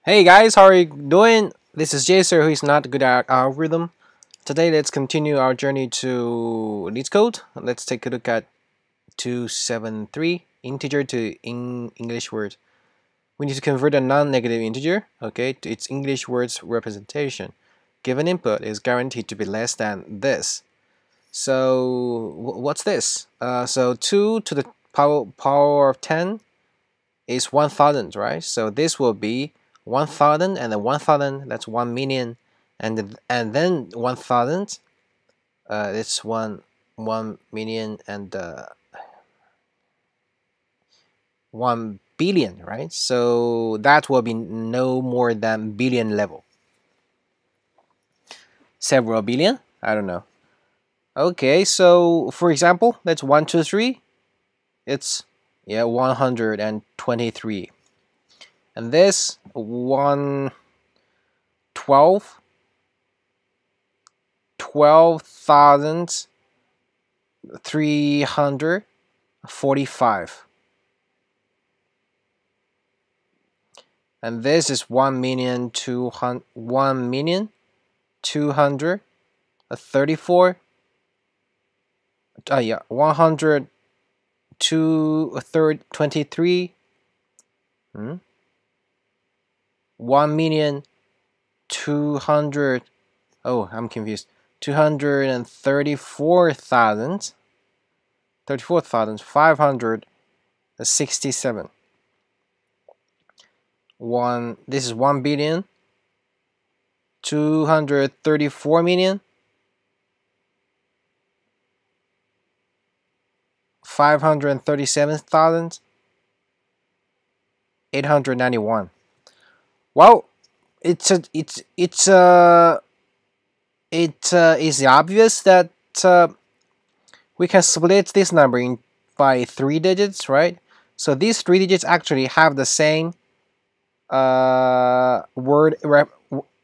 Hey guys, how are you doing? This is JSer, who is not good at algorithm. Today, let's continue our journey to LeetCode. Let's take a look at 273 integer to English word. We need to convert a non-negative integer, okay, to its English words representation. Given input is guaranteed to be less than this. So what's this? So 2 to the power of 10 is 1000, right? So this will be 1000 and then 1000, that's 1 million, and then 1000, it's 1 million and 1 billion, right? So that will be no more than billion level. Several billion? I don't know. Okay, so for example, that's 1, 2, 3. It's 123. And this 12,345. And this is 1,234. 123. 1,200,000. Oh, I'm confused. 234,567. This is 1 billion. 234 million. 537,891. Well, it is obvious that we can split this number by 3 digits, right? So these 3 digits actually have the same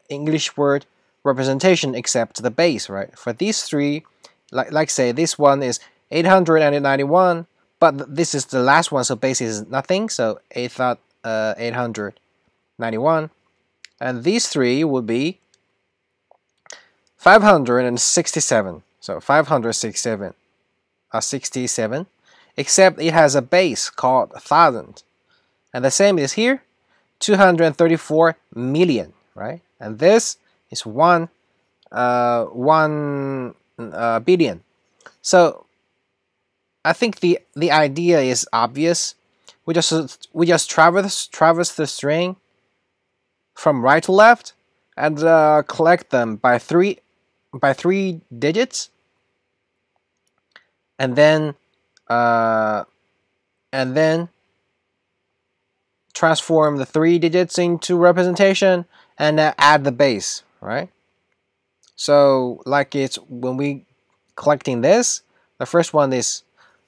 English word representation except the base, right? For these 3, like say this one is 891, but this is the last one, so base is nothing, so 891, and these 3 would be 567. So 567, 67, except it has a base called 1000, and the same is here, 234 million, right? And this is 1 billion. So I think the idea is obvious. We just traverse the string from right to left and collect them by three digits, and then transform the 3 digits into representation and add the base, right? So like it's when we collecting this, the first one is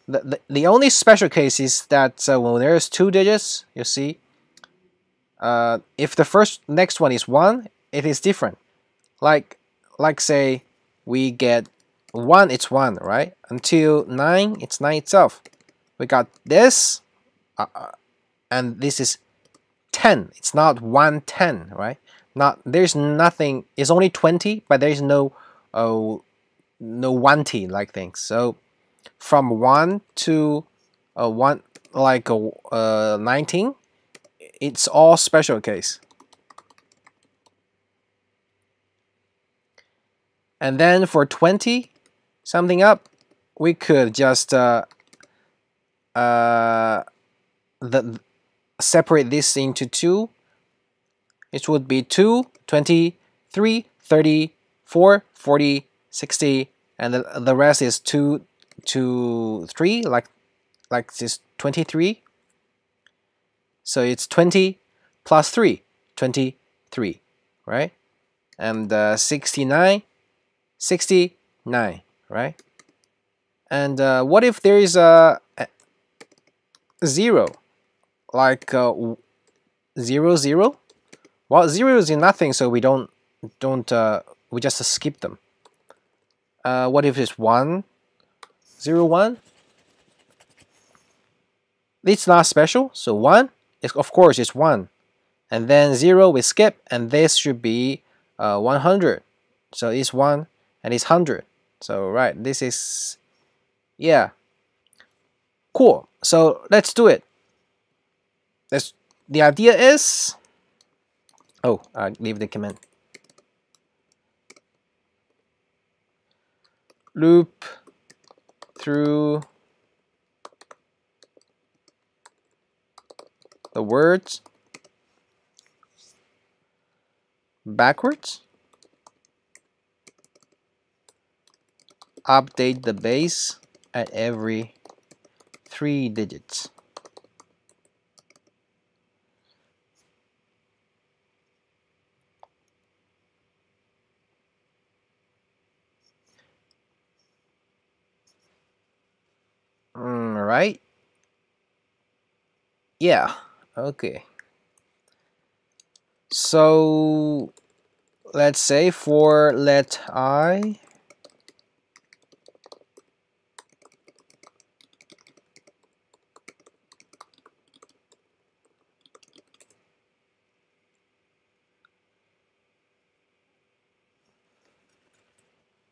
the only special case is that when there's 2 digits, you see, if the next one is 1, it is different. Like say we get 1, it's 1, right? Until 9, it's 9 itself. We got this, and this is 10. It's not 110, right? There's nothing. It's only 20, but there's no 1t like things. So from 1 to 19, it's all special case. And then for 20 something up, we could just separate this into 2. It would be 2, 23, 34, 40, 60, and the rest is 2 to 3, like this 23. So it's 20 plus 3, 23, right? And 69, 69, right? And what if there is a 0, like 0, 0? Well, 0 is nothing, so we we just skip them. What if it's 1, 0, 1? It's not special, so 1 is, of course, it's 1. and then 0 we skip, and this should be 100. So it's 1 and it's 100. So right, this is, yeah, cool. So let's do it. The idea is, oh, leave the command. Loop through the words backwards. Update the base at every 3 digits. Right? Yeah. Okay. So let's say for let I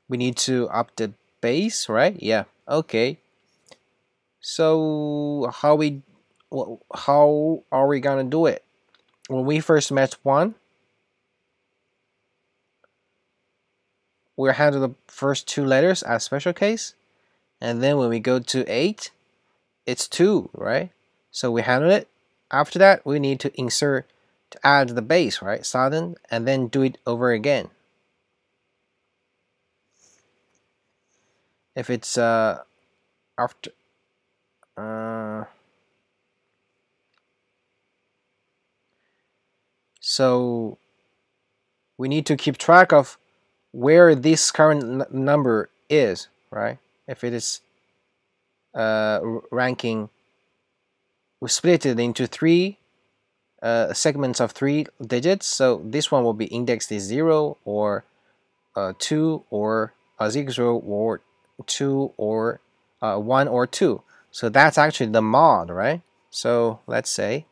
we need to up the base, right? Yeah. Okay. So how are we gonna do it? When we first match 1, we'll handle the first 2 letters as special case, and then when we go to 8, it's 2, right? So we handle it. After that, we need to insert to add the base, right? Sudden, and then do it over again. If it's after so we need to keep track of where this current number is, right? If it is ranking, we split it into 3 segments of 3 digits. So this one will be indexed as 0 or 2 or 0 or 2 or 1 or 2. So that's actually the mod, right? So let's say,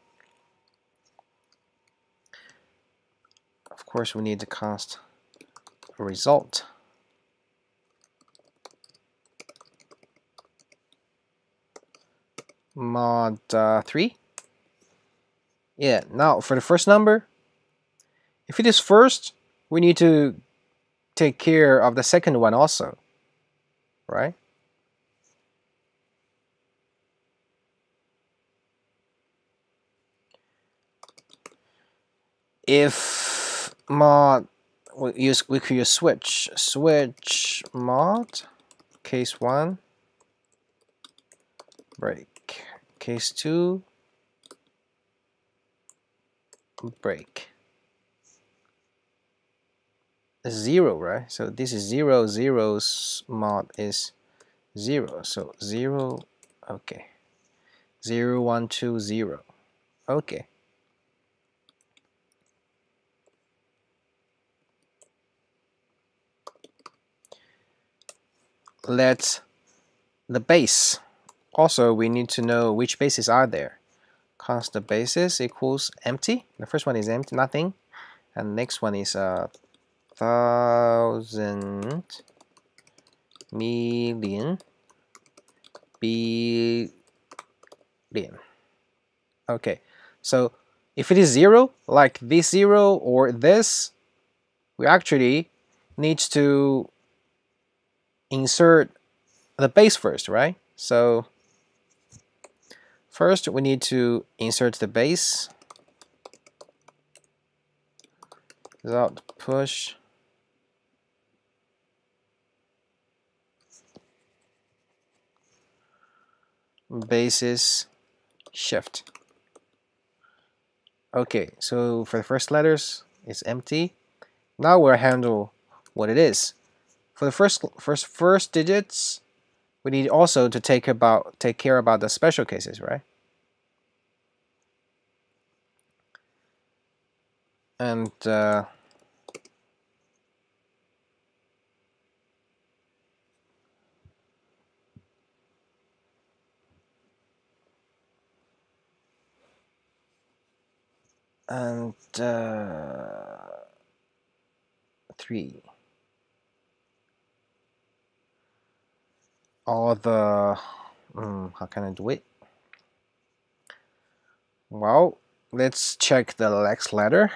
of course, we need to cast a result. Mod 3. Yeah, now for the first number, if it is first, we need to take care of the second one also, right? If mod, we could use switch mod case 1 break, case 2 break. 0, right? So this is 0, 0's mod is 0, so 0, okay, 0, 1, 2, 0, okay. Let the base, also we need to know which bases are there. Const the bases equals empty. The first one is empty, nothing, and the next one is 1,000 million billion. Okay, so if it is 0, like this 0 or this, we actually need to insert the base first, right? So first we need to insert the base without push basis shift. Okay, so for the first letters, it's empty. Now we'll handle what it is. For the first digits, we need also to take care about the special cases, right? And and 3. All the how can I do it? Well, let's check the next letter.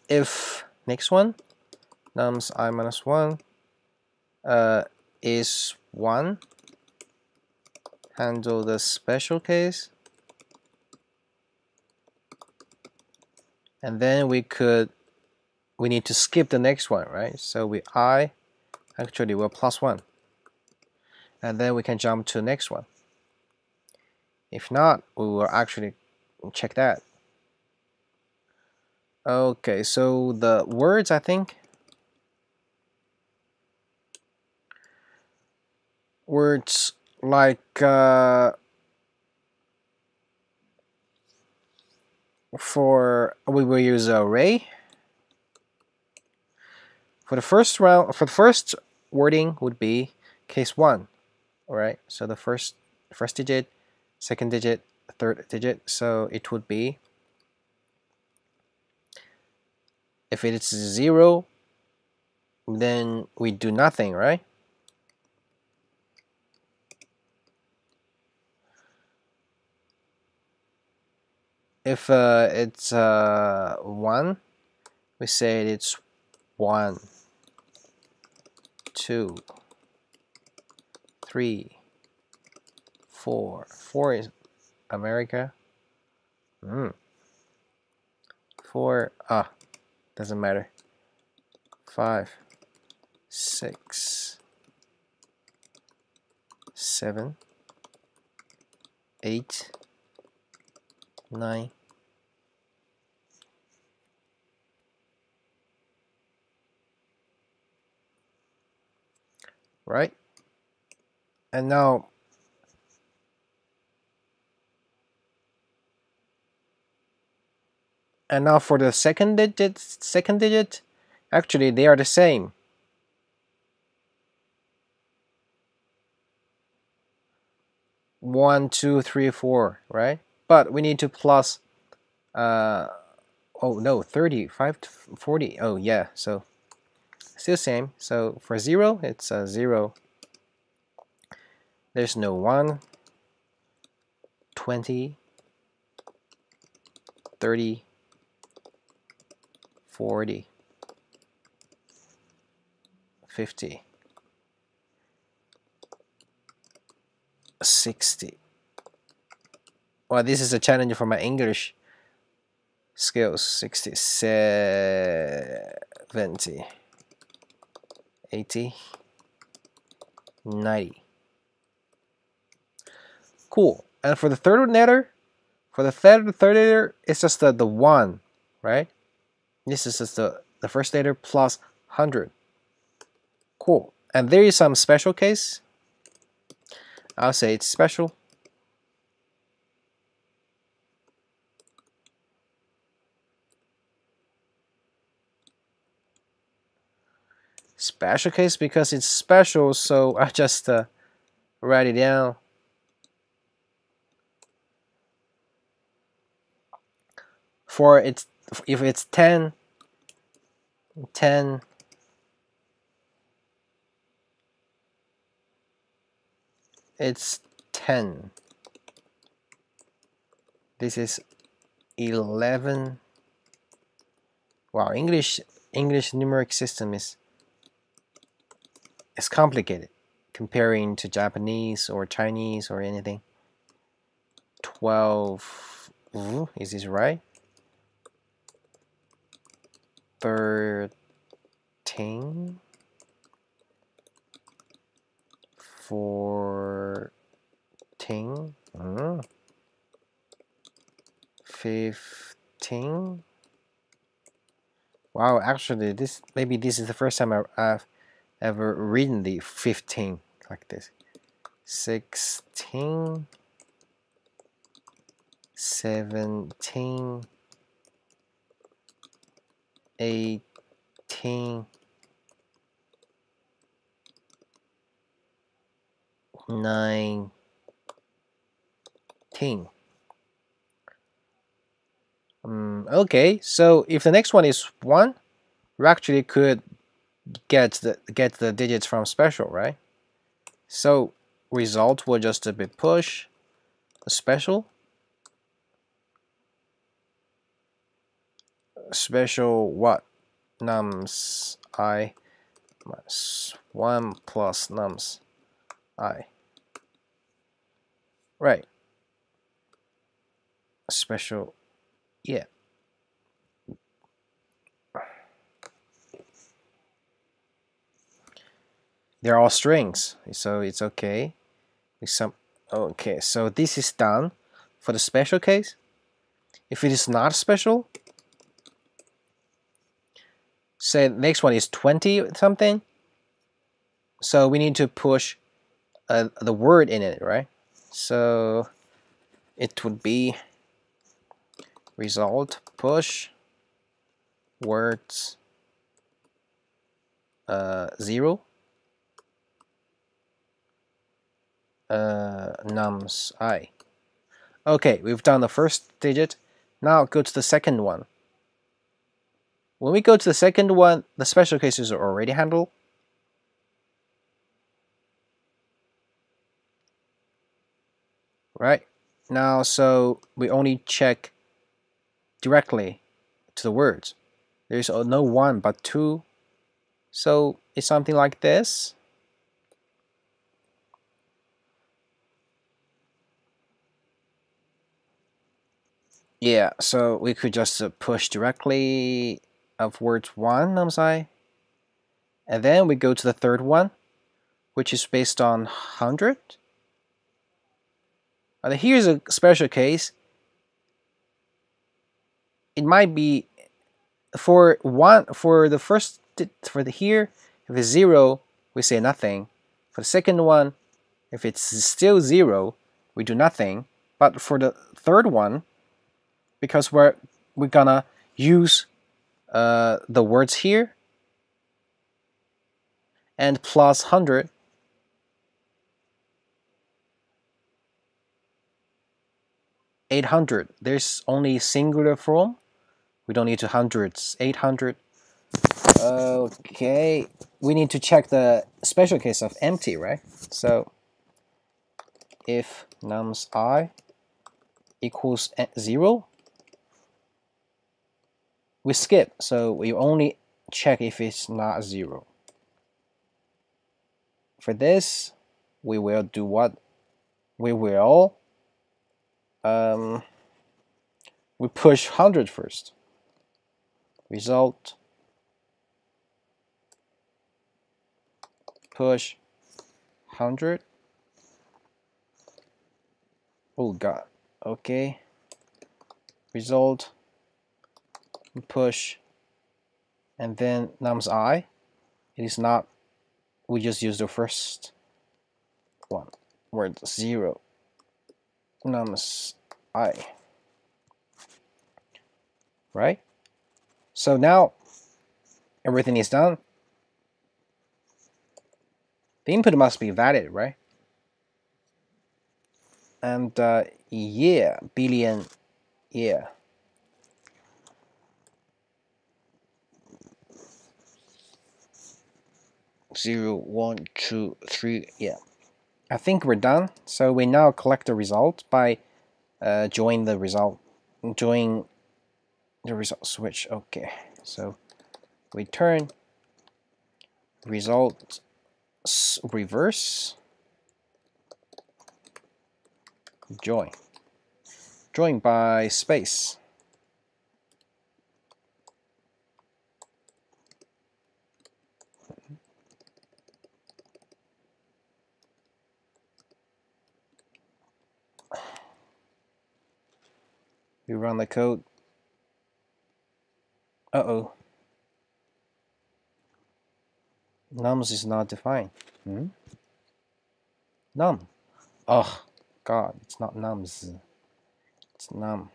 If next one nums I minus 1 is 1, handle the special case, and then we need to skip the next one, right? So we're plus 1, and then we can jump to the next one. If not, we will actually check that. Okay, so the words, I think words like we will use array for the first round. For the first wording would be case 1. All right, so the first digit, second digit, third digit. So it would be, if it is 0, then we do nothing, right? If it's 1, we say it's 1, 2, 3, 4. 4 is America. 4, doesn't matter. 5, 6, 7, 8, 9. Right? And now for the second digit, actually they are the same. One, 2, 3, 4, right? But we need to plus oh no, 35 to 40. Oh yeah, so still same. So for 0, it's 0. There's no 1, 20, 30, 40, 50, 60. Well, this is a challenge for my English skills. 60, 70, 80, 90. Cool. And for the third letter, it's just the 1, right? This is just the first letter plus 100. Cool. And there is some special case. I'll say it's special. Special case because it's special, so I just write it down. For if it's 10, it's 10. This is 11. Wow, English numeric system is complicated comparing to Japanese or Chinese or anything. 12. Is this right? 13. 14. 15. Wow, actually, maybe this is the first time I've ever written the 15 like this. 16, 17, 18, 9, 18. Okay, so if the next one is 1, we actually could get the digits from special, right? So result will just be push a special what? Nums I minus 1 plus nums I. Right. Special, yeah. They're all strings, so it's okay. Okay, so this is done for the special case. If it is not special, say the next one is 20 something, so we need to push the word in it, right? So it would be result push words 0 nums I. Okay, we've done the first digit. Now go to the second one. When we go to the second one, the special cases are already handled. Right? Now, so we only check directly to the words. There's no 1 but 2. So it's something like this. Yeah, so we could just push directly of words 1, nums I. And then we go to the third one, which is based on 100. And here's a special case. It might be for the first, for the here, if it's 0, we say nothing. For the second one, if it's still 0, we do nothing. But for the third one, because we're gonna use the words here and plus 100, (800). There's only singular form. We don't need to hundreds. 800. Okay, we need to check the special case of empty, right? So if nums I equals 0, we skip. So we only check if it's not 0. For this, we will do what? We will we push 100 first. Result push 100. Oh god. Okay. Result push, and then nums I. It is not. We just use the first one. Word 0. Nums I. Right? So now everything is done. The input must be valid, right? And yeah, billion, yeah. Zero, 1, 2, 3, yeah. I think we're done. So we now collect the result by join the result switch. Okay, so return result reverse join by space. We run the code. Uh-oh. Nums is not defined. Num. Oh, God, it's not nums. It's num.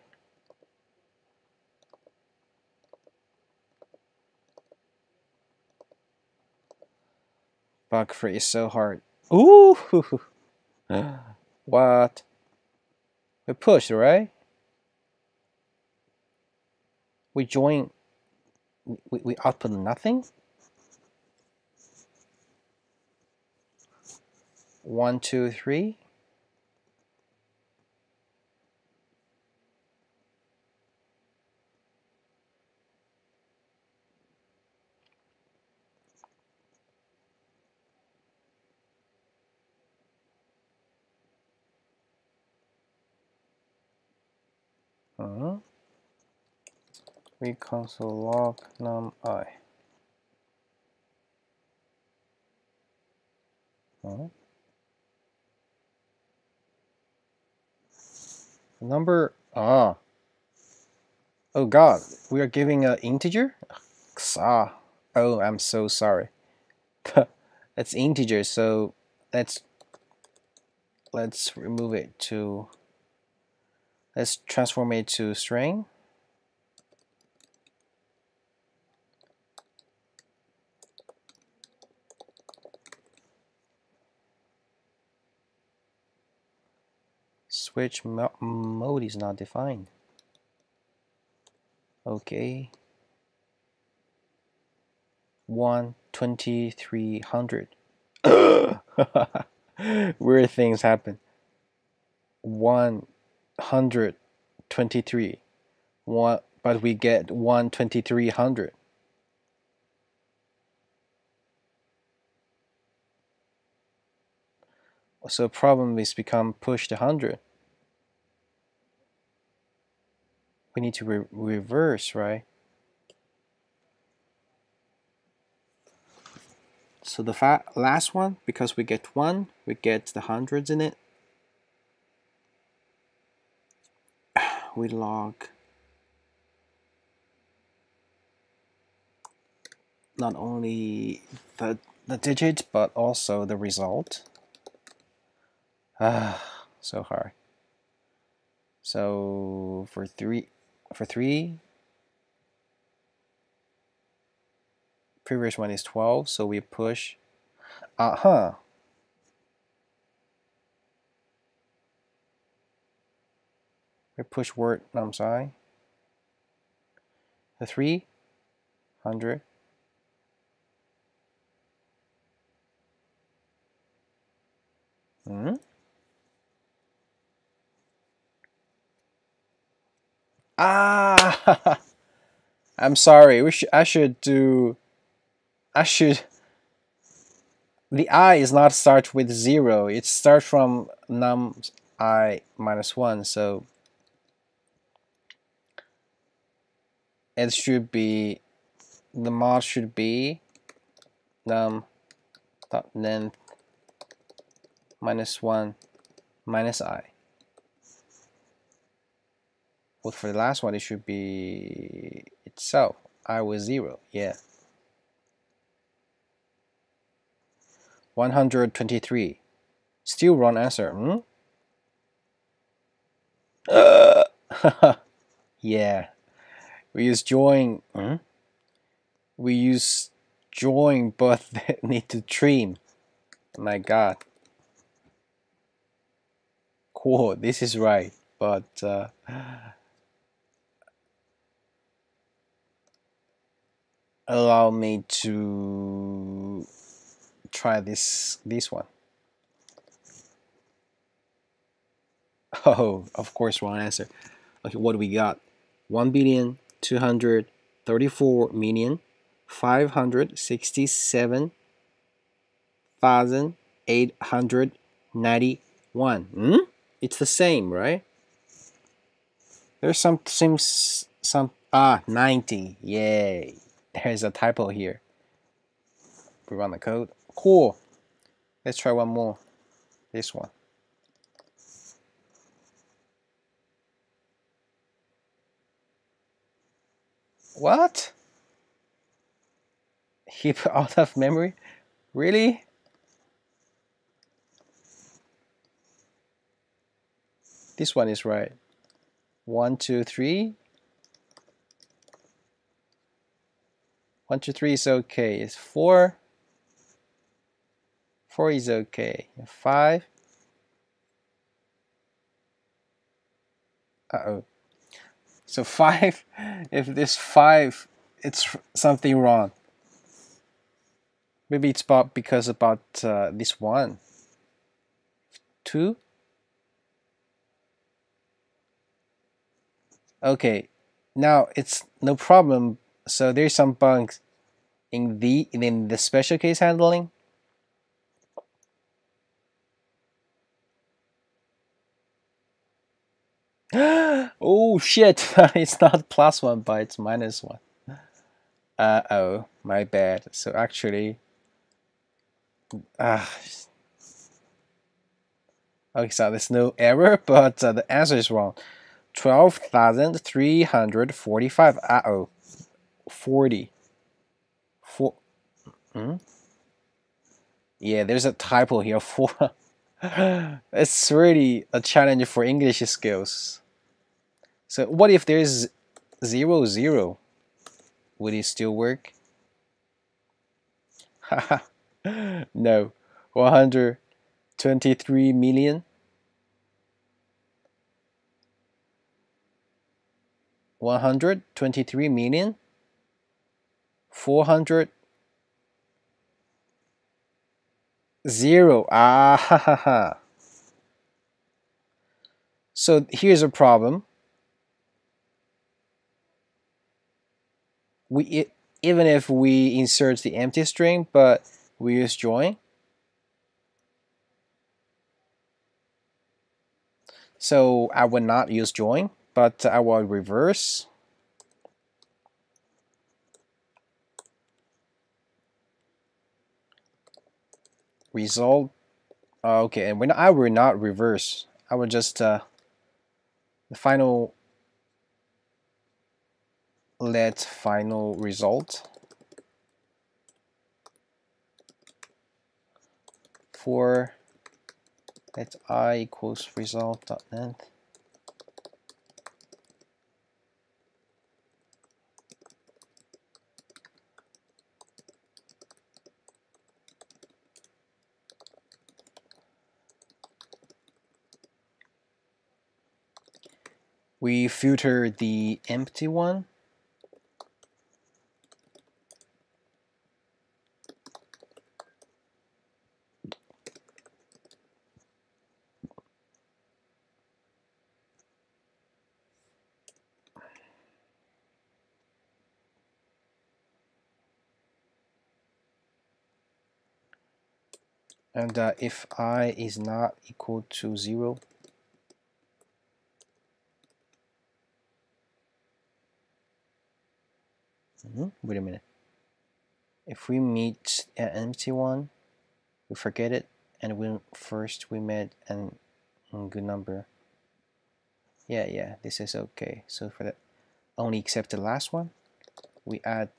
Bug free is so hard. Ooh! What? We push, right? We join, we output nothing. 1, 2, 3. Read console log num I. Number, oh god, we are giving an integer? Oh, I'm so sorry. That's integer, so let's remove it to, let's transform it to string. Switch mode is not defined. Okay. 1/2300. Weird things happen. 123. But we get 1/2300. So problem is become push to 100. We need to reverse, right? So the last one, because we get 1, we get the hundreds in it. We log not only the digit, but also the result. So hard. So for three, previous one is 12, so we push, we push word num I, the 300. I'm sorry. I should. The I is not start with 0. It starts from num I minus 1. So it should be, the mod should be num dot length minus 1 minus I. But for the last one, it should be itself. I was 0. Yeah. 123. Still wrong answer. Yeah. We use join. We use join, but they need to trim. My god. Cool, this is right, but allow me to try this one. Oh, of course, wrong answer. Okay, what do we got? 1,234,567,891. It's the same, right? There's some 90. Yay. There's a typo here. We run the code. Cool. Let's try one more. This one. What? Heap out of memory? Really? This one is right. 1, 2, 3. 1, 2, 3 is okay. It's 4. 4 is okay. 5. Uh-oh. So 5, if this 5, it's something wrong. Maybe it's because about this 1. 2? Okay, now it's no problem. So there's some bugs in the special case handling. Oh shit, it's not +1, but it's -1. Uh-oh, my bad. So actually, ah, okay, so there's no error, but the answer is wrong. 12,345. Uh-oh, 40. Hmm? Yeah, there's a typo here. 4. It's really a challenge for English skills. So what if there's 0, 0? Would it still work? No. 123 million. 123 million. 400. 0. Ah, ha, ha, ha. So here's a problem. Even if we insert the empty string, but we use join. So I will not use join, but I will reverse. Result. Okay, and when I will not reverse, I will just the final let final result for let I equals result.length. We filter the empty one. And if I is not equal to 0, wait a minute. If we meet an empty one, we forget it, and we made an good number. Yeah, this is okay. So for that, only except the last one, we add.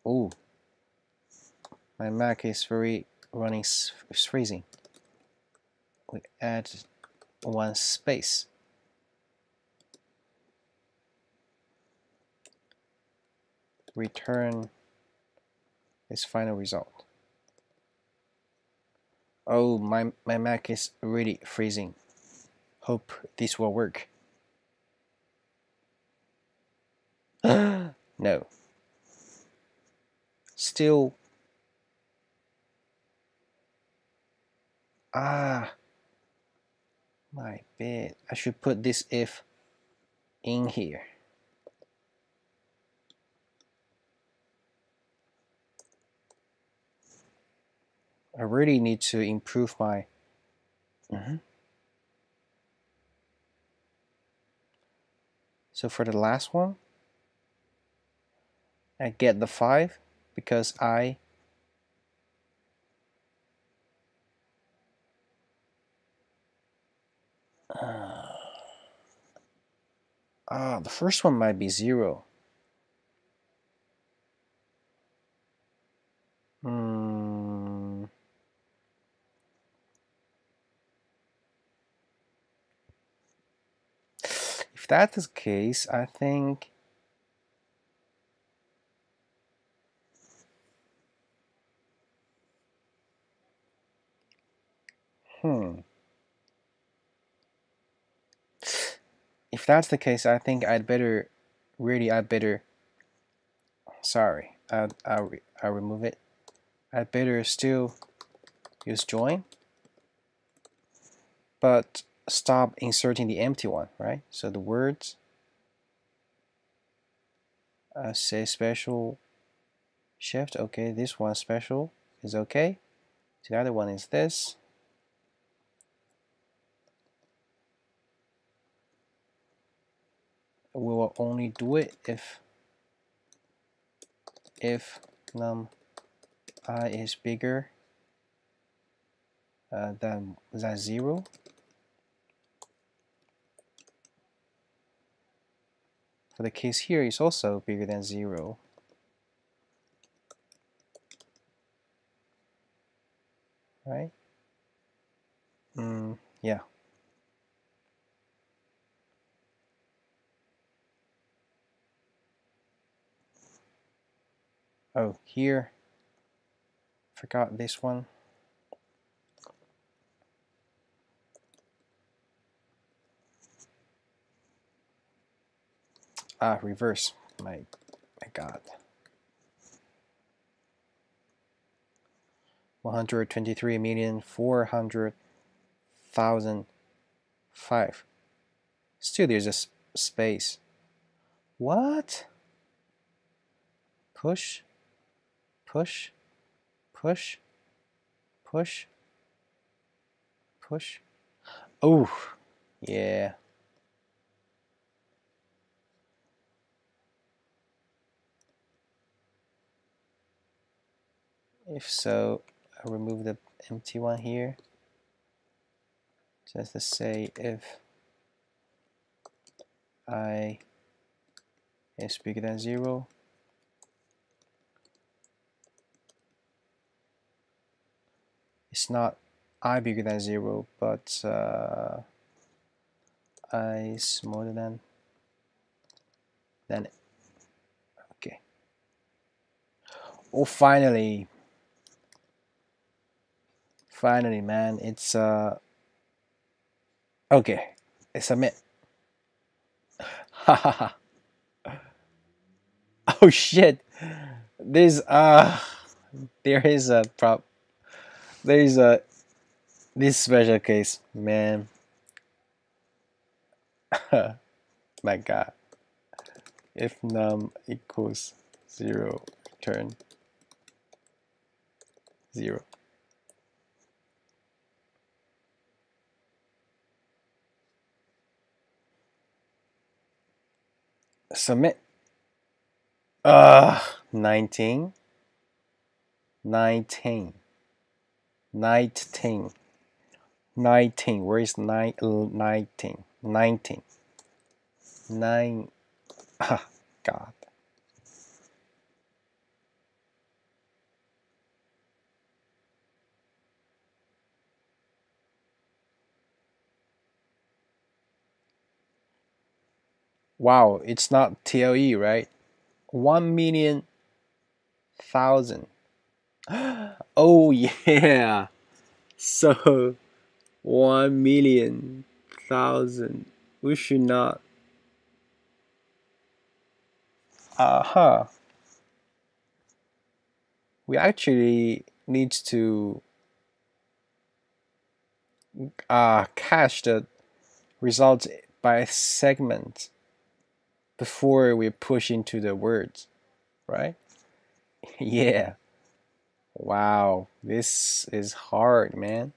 Oh, my Mac is running freezing. We add 1 space. Return this final result. Oh, my Mac is really freezing. Hope this will work. No. Still. Ah, my bad. I should put this if in here. I really need to improve my. So for the last one, I get the 5 because I the first one might be 0. If that is the case, I think if that's the case, I think I'd better, sorry, I'll remove it. I'd better still use join, but stop inserting the empty one, right? So the words, say special shift, okay, this one special is okay. The other one is this. We will only do it if num I is bigger than 0. For the case here, it's also bigger than 0. Right? Yeah. Oh, here, forgot this one. Reverse. My God. 123,400,005. Still, there's a space. What? Push, push, push, push, push. Oh, yeah. If so, I'll remove the empty one here. Just to say if I is bigger than 0. It's not I bigger than 0, but I smaller than it. Okay. Oh, finally, man, it's okay. Submit. Hahaha. Oh shit. There's there is a this special case, man. My God. If num equals 0, return 0. Submit. 19. 19. 19. 19. Where is 19? 19. 9. Ah, God. Wow, it's not TLE, right? 1,000,000. Oh yeah. So 1,000,000. We should not. We actually need to cache the results by segment before we push into the words, right? Yeah. Wow, this is hard, man.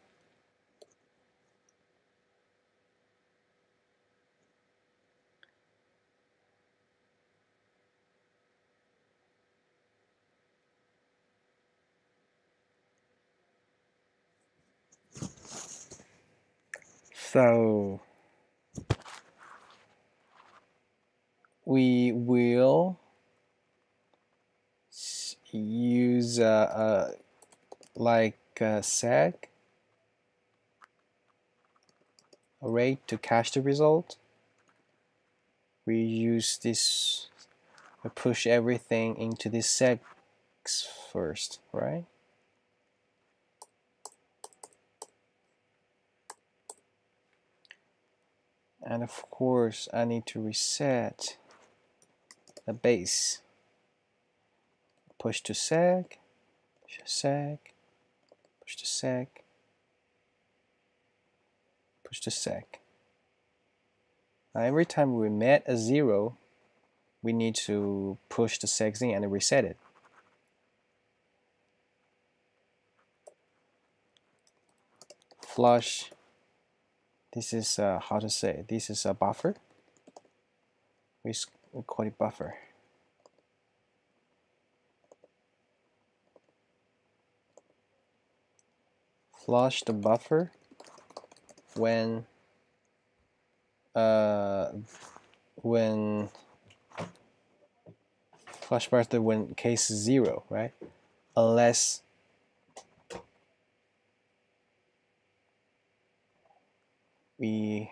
So we will use like a seg array to cache the result. We use this, push everything into this segs first, right? And of course, I need to reset the base. Push to seg, push to seg, push to seg, push to seg. Now every time we met a 0, we need to push the segs in and reset it. Flush. This is how to say. This is a buffer. We call it buffer. Flush the buffer when flush buffer when case 0, right? Unless we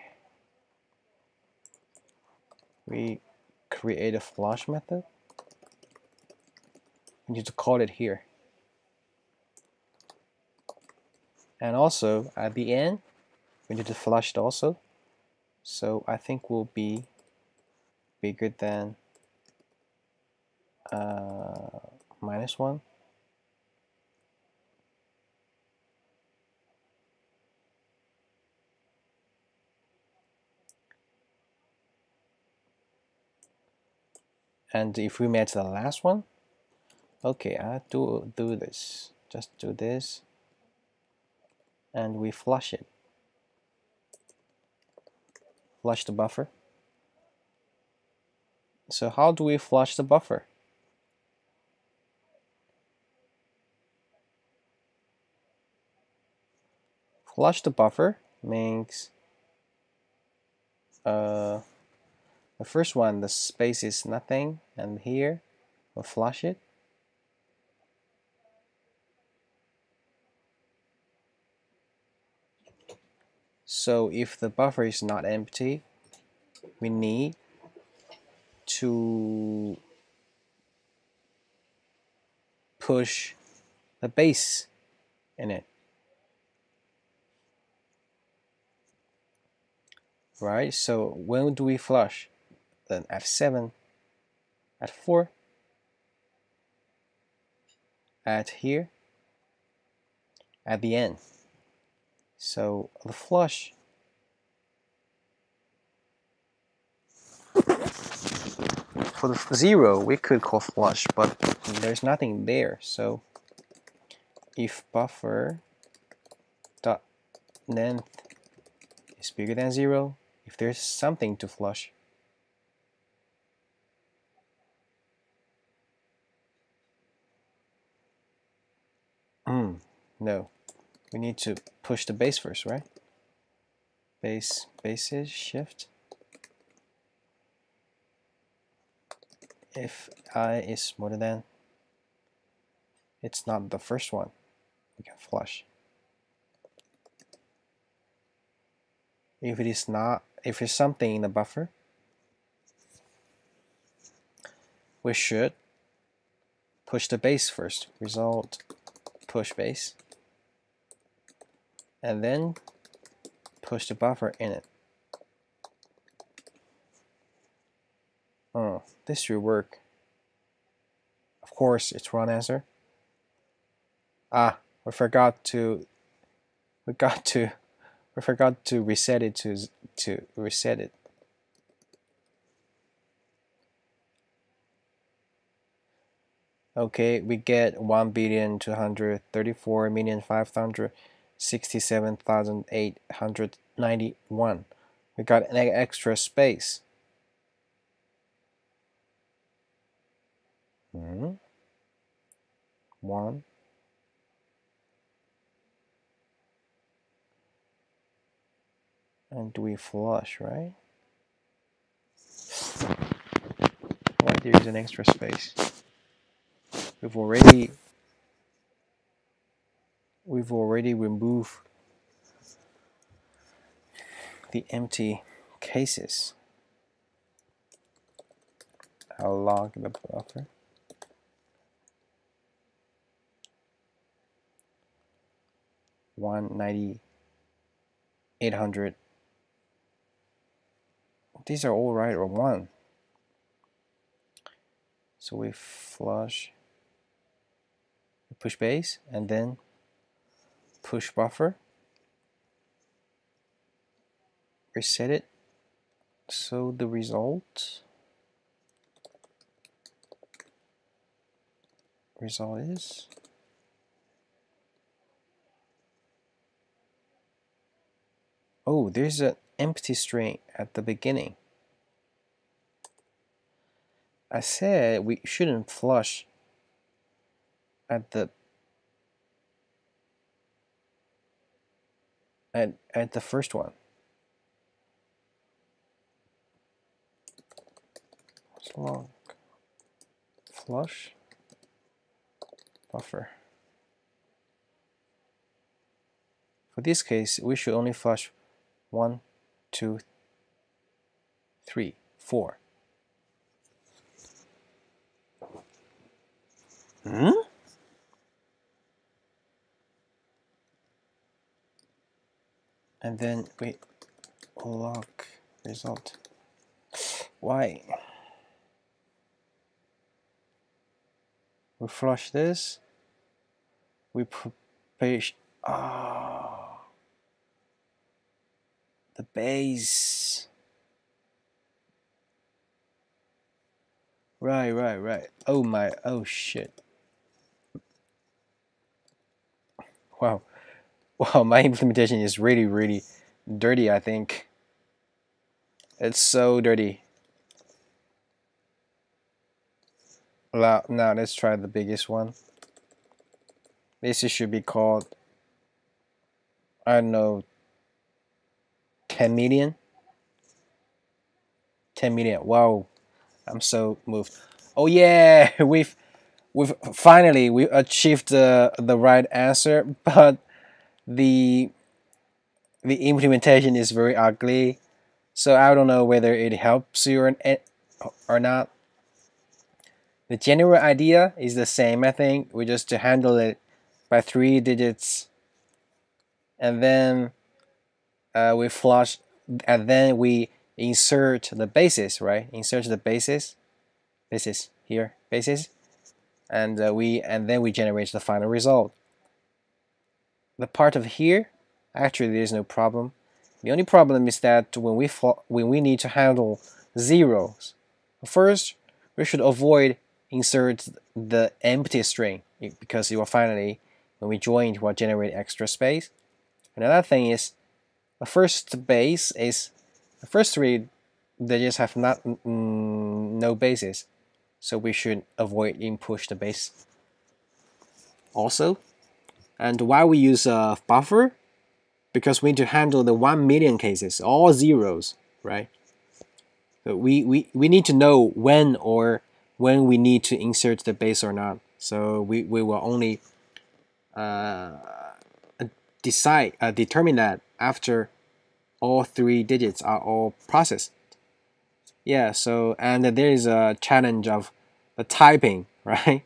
create a flush method. We need to call it here. And also at the end, we need to flush it also. So I think will be bigger than -1. And if we match the last one, okay, I do this. Just do this, and we flush it. Flush the buffer. So how do we flush the buffer? Flush the buffer means the first one, the space is nothing, and here we'll flush it. So if the buffer is not empty, we need to push the base in it. Right? So when do we flush? Then at 7, at 4, at here, at the end. So the flush for the 0 we could call flush, but there's nothing there. So if buffer dot length is bigger than 0, if there's something to flush, no, we need to push the base first, right? Bases shift. If I is smaller than, it's not the first one, we can flush. If it is not, if it's something in the buffer, we should push the base first. Result push base, and then push the buffer in it. Oh, this should work. Of course, it's wrong answer. We forgot to reset it to reset it. Okay, we get 1,234,567,891. We got an extra space. One. And we flush, right? Why there is an extra space? We've already removed the empty cases. I'll log the buffer. $190,800 these are all right or 1. So we flush, push base, and then push buffer, reset it. So the result is oh, there's an empty string at the beginning. I said we shouldn't flush at the first one. Slug flush buffer. For this case, we should only flush 1, 2, 3, 4. And then we log result. Why? We flush this. We page. The base. Right. Oh shit. Wow, my implementation is really dirty, I think. It's so dirty. Now let's try the biggest one. This should be called, I don't know, 10 million. 10 million. Wow, I'm so moved. Oh yeah, we've finally achieved the right answer, but the implementation is very ugly. So I don't know whether it helps you or not. The general idea is the same, I think. We just to handle it by 3 digits, and then we flush, and then we insert the basis, right? Insert the basis here, basis, and then we generate the final result. The part of here, actually, there's no problem. The only problem is that when we need to handle zeros, first we should avoid insert the empty string, because you will finally, when we join, it will generate extra space. Another thing is the first 3 digits have no basis, so we should avoid push the base also. And why we use a buffer? Because we need to handle the 1 million cases, all zeros, right? So we need to know when we need to insert the base or not. So we will only determine that after all 3 digits are all processed. Yeah, so, and there is a challenge of the typing, right?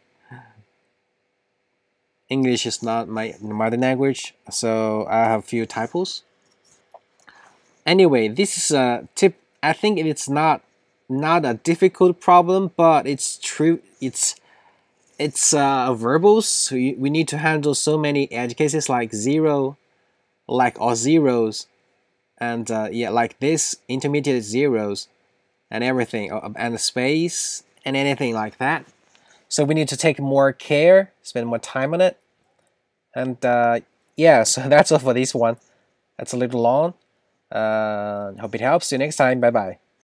English is not my mother language, so I have few typos. Anyway, this is a tip. I think it's not a difficult problem, but it's true. It's verbals. So we need to handle so many edge cases like 0, like all zeros, and yeah, like this intermediate zeros, and everything, and the space and anything like that. So we need to take more care, spend more time on it. And yeah, so that's all for this one. That's a little long. Hope it helps. See you next time. Bye bye.